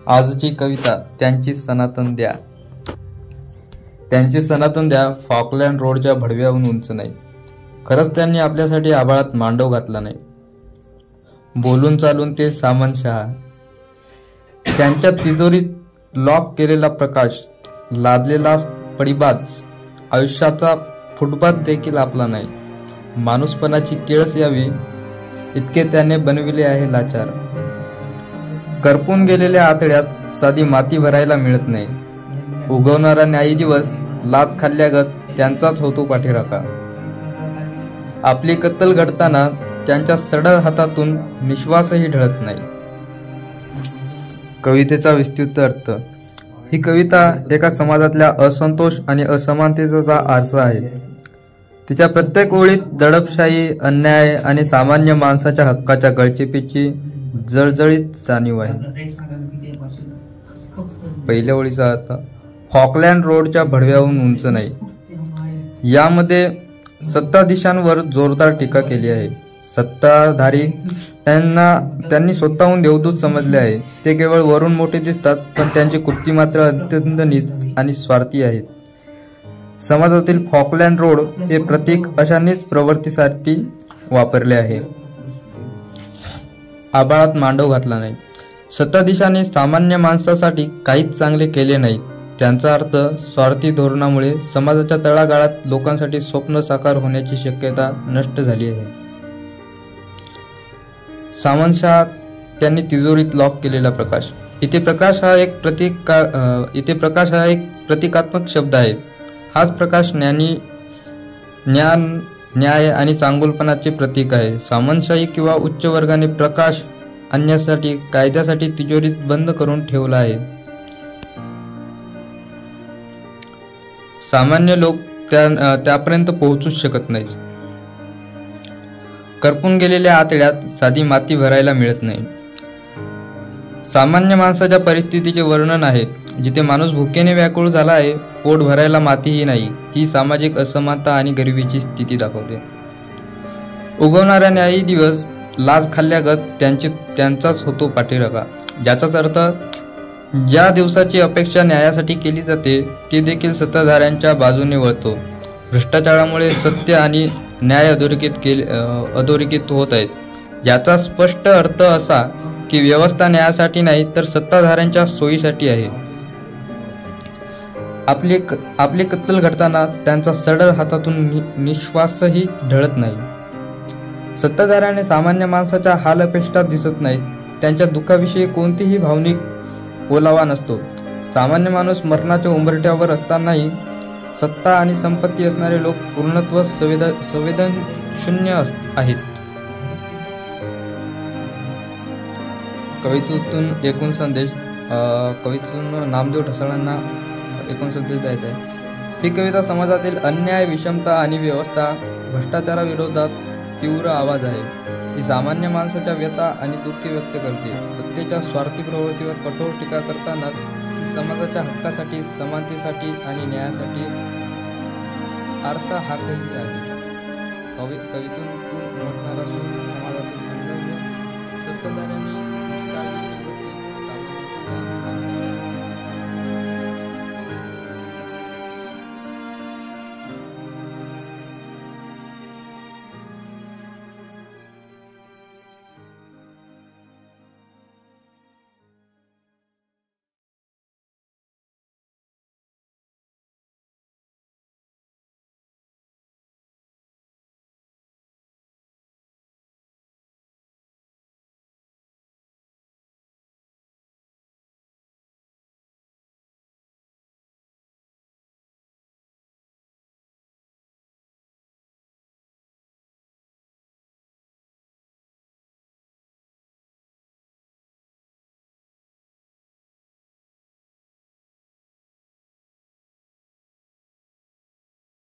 आजची कविता त्यांची सनातन द्या. त्यांची सनातन द्या फॉकलँड रोडच्या भडव्याहून उंच नाही. खरंच त्यांनी आपल्यासाठी आभाळात मांडव घातला नाही. बोलून चालून ते सामनशहा. त्यांच्या तिजोरीत लॉक केलेला प्रकाश, लादलेला पडीबाज, आयुष्याचा फुटपाथ देखील आपला नाही. माणूसपणाची केळस यावी इतके त्याने बनविले आहे लाचार. करपून गेलेल्या आतड्यात साधी माती भरायला मिळत नाही. उगवणारा न्यायी दिवस लाच खाल्ल्यागत त्यांचाच होतो पाठीराखा. आपली कत्तल घडताना त्यांच्या सडळ हातातून निश्वासही ढळत नाही. कवितेचा विस्तृत अर्थ. ही कविता एका समाजातल्या असंतोष आणि असमानतेचा आरसा आहे. तिच्या प्रत्येक ओळीत दडपशाही, अन्याय आणि सामान्य माणसाच्या हक्काच्या गळचेपीची जळजळीत जाणीव आहे. पहिल्या ओळीचा अर्थ. फॉकलँड रोडच्या भडव्याहून उंच नाही. यामध्ये सत्ताधीशांवर जोरदार टीका केली आहे. सत्ताधारी त्यांनी स्वतःहून देवदूत समजले आहे. ते केवळ वरून मोठे दिसतात, पण त्यांची कृती मात्र अत्यंत नीच आणि स्वार्थी आहेत. समाजातील फॉकलँड रोड हे प्रतीक अशा नीच प्रवृत्तीसाठी वापरले आहे. आभाळात मांडव घातला नाही. सत्ताधीशांनी सामान्य माणसासाठी काहीच चांगले केले नाही. त्यांचा अर्थ स्वार्थी धोरणामुळे समाजाच्या तळागाळात लोकांसाठी स्वप्न साकार होण्याची शक्यता नष्ट झाली आहे. सामनशहा. त्यांनी तिजोरीत लॉक केलेला प्रकाश. इथे प्रकाश हा एक प्रतिकात्मक शब्द आहे. हाच प्रकाश ज्ञान, न्याय आणि चांगुलपणाचे प्रतीक आहे. सामनशाही किंवा उच्च वर्गाने प्रकाश आणण्यासाठी कायद्यासाठी तिजोरीत बंद करून ठेवला आहे. सामान्य लोक त्यापर्यंत पोहोचूच शकत नाहीत. करपून गेलेल्या आतड्यात साधी माती भरायला मिळत नाही. सामान्य माणसाच्या परिस्थितीचे वर्णन आहे, जिथे माणूस भुकेने व्याकुळ झाला आहे, पोट भरायला मातीही नाही. ही सामाजिक असमानता आणि गरिबीची स्थिती दाखवते. उगवणारा न्यायी दिवस लाच खाल्ल्यागत त्यांचाच होतो पाठीराखा. ज्याचाच अर्थ ज्या दिवसाची अपेक्षा न्यायासाठी केली जाते, ते देखील सत्ताधाऱ्यांच्या बाजूने वळतो. भ्रष्टाचारामुळे सत्य आणि न्याय अधोरेखित होत आहेत. याचा स्पष्ट अर्थ असा की व्यवस्था न्यायासाठी नाही, तर सत्ताधाऱ्यांच्या सोयीसाठी आहे. आपली कत्तल घडताना त्यांचा सडळ हातातून निश्वासही ढळत नाही. सत्ताधाऱ्याने सामान्य माणसाच्या हालअपेष्टा दिसत नाहीत. त्यांच्या दुःखाविषयी कोणतीही भावनिक ओलावा नसतो. सामान्य माणूस मरणाच्या उंबरठ्यावर असतानाही सत्ता आणि संपत्ती असणारे लोक पूर्णत्व संवेदनशून्य आहेत. कवितेतून एकूण संदेश. कवितेतून नामदेव ढसाळांना एकूण संदेश द्यायचा आहे. ही कविता समाजातील अन्याय, विषमता आणि व्यवस्था भ्रष्टाचाराविरोधात तीव्र आवाज आहे. ही सामान्य माणसाच्या व्यथा आणि दुःख व्यक्त करते. सत्तेच्या स्वार्थी प्रवृत्तीवर कठोर टीका करताना समाजाच्या हक्कासाठी, समानतेसाठी आणि न्यायासाठी अर्थ हाकही आहे. कवितेतून समाजातील संघर्ष, सत्ताधाऱ्यांनी